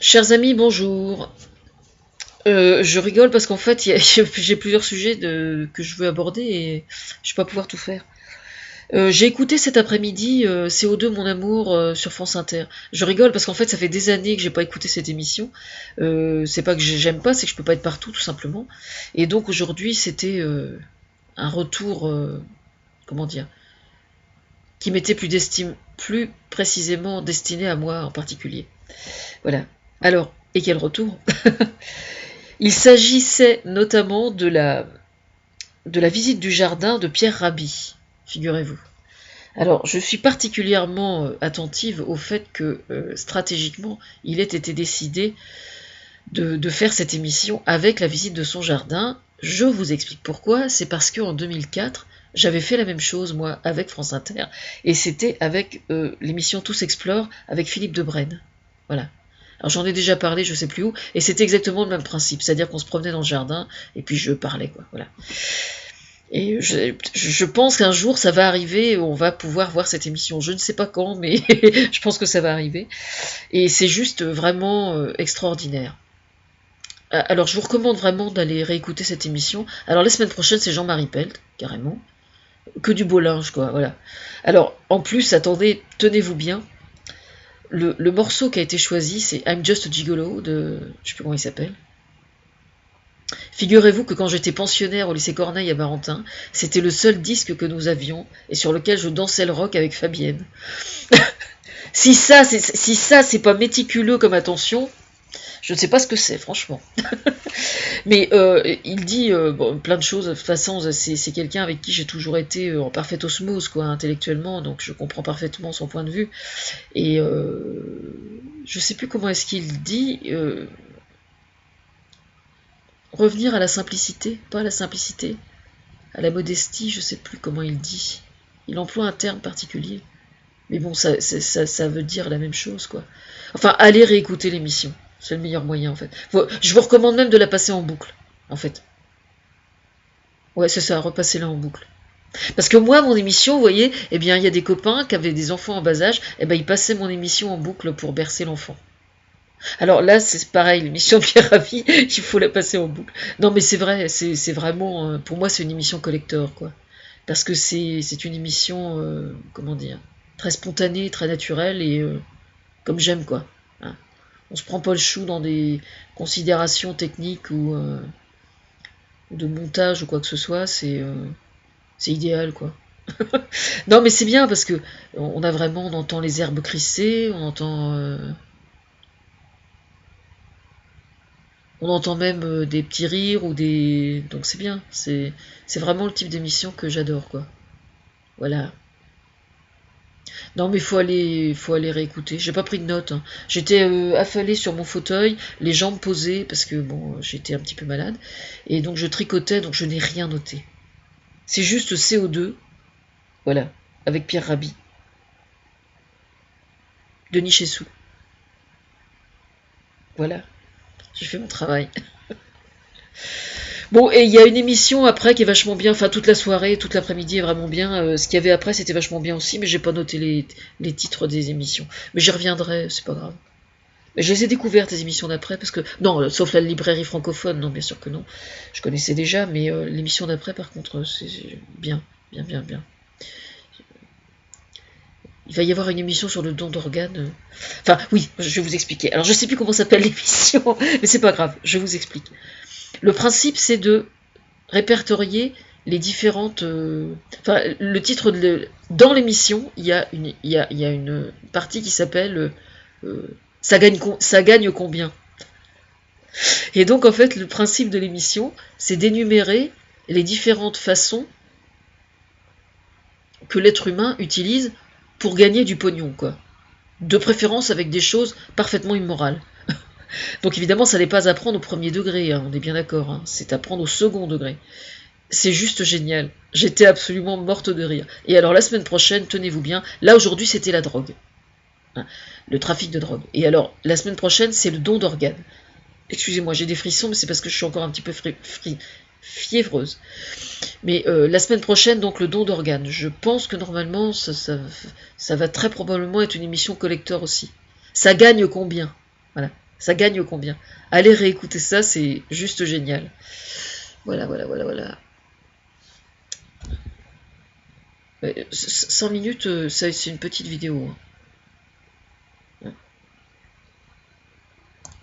Chers amis, bonjour. Je rigole parce qu'en fait, j'ai plusieurs sujets que je veux aborder et je vais pas pouvoir tout faire. J'ai écouté cet après-midi CO2 Mon Amour sur France Inter. Je rigole parce qu'en fait, ça fait des années que j'ai pas écouté cette émission. C'est pas que j'aime pas, c'est que je peux pas être partout tout simplement. Et donc aujourd'hui, c'était un retour, comment dire, qui m'était plus précisément destiné à moi en particulier. Voilà. Alors, et quel retour? Il s'agissait notamment de la visite du jardin de Pierre Rabhi, figurez-vous. Alors, je suis particulièrement attentive au fait que, stratégiquement, il ait été décidé de faire cette émission avec la visite de son jardin. Je vous explique pourquoi. C'est parce qu'en 2004, j'avais fait la même chose, moi, avec France Inter, et c'était avec l'émission Tous Explore, avec Philippe Debrenne. Voilà. Alors j'en ai déjà parlé, je sais plus où, et c'était exactement le même principe, c'est-à-dire qu'on se promenait dans le jardin, et puis je parlais, quoi, voilà. Et je pense qu'un jour ça va arriver, on va pouvoir voir cette émission. Je ne sais pas quand, mais je pense que ça va arriver. Et c'est juste vraiment extraordinaire. Alors je vous recommande vraiment d'aller réécouter cette émission. Alors la semaine prochaine c'est Jean-Marie Pelt, carrément. Que du beau linge, quoi, voilà. Alors en plus, attendez, tenez-vous bien, le morceau qui a été choisi, c'est I'm Just a Gigolo de... je sais plus comment il s'appelle. Figurez-vous que quand j'étais pensionnaire au lycée Corneille à Barentin, c'était le seul disque que nous avions et sur lequel je dansais le rock avec Fabienne. Si ça, c'est pas méticuleux comme attention, je ne sais pas ce que c'est, franchement. Mais il dit bon, plein de choses. De toute façon, c'est quelqu'un avec qui j'ai toujours été en parfaite osmose, quoi, intellectuellement, donc je comprends parfaitement son point de vue. Et je sais plus comment est-ce qu'il dit revenir à la simplicité, pas à la simplicité, à la modestie, je sais plus comment il dit. Il emploie un terme particulier. Mais bon, ça veut dire la même chose, quoi. Enfin, allez réécouter l'émission. C'est le meilleur moyen, en fait. Je vous recommande même de la passer en boucle, en fait. Ouais, c'est ça, repassez-la en boucle. Parce que moi, mon émission, vous voyez, eh bien, il y a des copains qui avaient des enfants en bas âge, eh ben, ils passaient mon émission en boucle pour bercer l'enfant. Alors là, c'est pareil, l'émission de Pierre Rabhi, il faut la passer en boucle. Non, mais c'est vrai, c'est vraiment, pour moi, c'est une émission collector, quoi. Parce que c'est une émission, comment dire, très spontanée, très naturelle, et comme j'aime, quoi. Hein. On se prend pas le chou dans des considérations techniques ou de montage ou quoi que ce soit, c'est idéal, quoi. Non, mais c'est bien parce que on a vraiment, on entend les herbes crisser, on entend même des petits rires ou des... Donc c'est bien, c'est vraiment le type d'émission que j'adore, quoi. Voilà. Non, mais faut aller réécouter. J'ai pas pris de notes, hein. J'étais affalée sur mon fauteuil, les jambes posées, parce que bon, j'étais un petit peu malade. Et donc je tricotais, donc je n'ai rien noté. C'est juste CO2, voilà, avec Pierre Rabhi, Denis Chessou. Voilà, j'ai fait mon travail. Bon, et il y a une émission après qui est vachement bien, enfin toute la soirée, toute l'après-midi est vraiment bien. Ce qu'il y avait après, c'était vachement bien aussi, mais j'ai pas noté les titres des émissions. Mais j'y reviendrai, c'est pas grave. Mais je les ai découvertes, les émissions d'après, parce que... Non, sauf la librairie francophone, non, bien sûr que non. Je connaissais déjà, mais l'émission d'après, par contre, c'est bien, bien, bien, bien. Il va y avoir une émission sur le don d'organes. Enfin, oui, je vais vous expliquer. Alors, je sais plus comment s'appelle l'émission, mais c'est pas grave, je vous explique. Le principe, c'est de répertorier les différentes... Enfin, le titre dans l'émission, il y a une partie qui s'appelle ça gagne combien. Et donc, en fait, le principe de l'émission, c'est d'énumérer les différentes façons que l'être humain utilise pour gagner du pognon, quoi. De préférence avec des choses parfaitement immorales. Donc évidemment, ça n'est pas à prendre au premier degré, hein, on est bien d'accord, hein, c'est à prendre au second degré. C'est juste génial. J'étais absolument morte de rire. Et alors la semaine prochaine, tenez-vous bien, là aujourd'hui c'était la drogue. Hein, le trafic de drogue. Et alors la semaine prochaine, c'est le don d'organes. Excusez-moi, j'ai des frissons, mais c'est parce que je suis encore un petit peu fiévreuse. Mais la semaine prochaine, donc le don d'organes. Je pense que normalement, ça va très probablement être une émission collector aussi. Ça gagne combien? Voilà. Ça gagne combien? Allez réécouter ça, c'est juste génial. Voilà, voilà, voilà, voilà. 100 minutes, c'est une petite vidéo, hein.